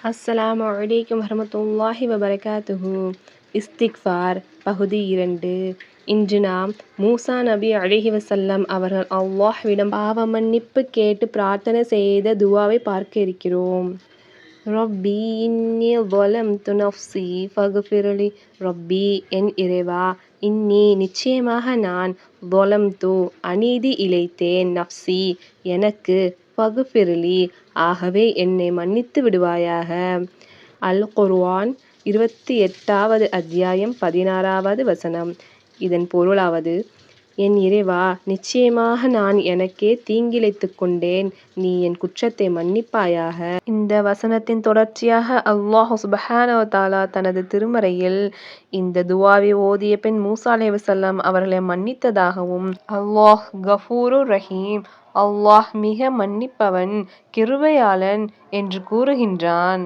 அஸ்ஸலாமு அலைக்கும் வரஹ்மத்துல்லாஹி வபரகாத்துஹு. இஸ்திக்ஃபார் பகுதி 2. இன்று நாம் மூசா நபி அலைஹிவஸல்லம் அவர்கள் அல்லாஹ்விடம் பாவ மன்னிப்பு கேட்டு பிரார்த்தனை செய்த துவாவை பார்க்க இருக்கிறோம். ரப்பி இன்னி ظلمت நஃப்ஸி ஃபக்ஃபிர்லி. ரப்பி என் இறைவா, இன்னி நிச்சயமாக நான் ظلمت அநீதி இழைத்தேன், நஃப்ஸி எனக்கு, ஃபக்ஃபிர்லி ஆகவே என்னை மன்னித்து விடுவாயாக. அல் குர்ஆன் 28வது அத்தியாயம் 16வது வசனம். இதன் பொருளாவது, என் இறைவா, நிச்சயமாக நான் எனக்கே தீங்கிழைத்துக் கொண்டேன், நீ என் குற்றத்தை மன்னிப்பாயாக. இந்த வசனத்தின் தொடர்ச்சியாக அல்லாஹ் சுப்ஹானஹு வ தஆலா தனது திருமறையில் இந்த துவாவை ஓதிய பின் மூசா அலைஹிஸ்ஸலாம் அவர்களை மன்னித்ததாகவும், அல்லாஹ் கஃபூருர் ரஹீம், அல்லாஹ் மிக மன்னிப்பவன், கிருபையாளன் என்று கூறுகின்றான்.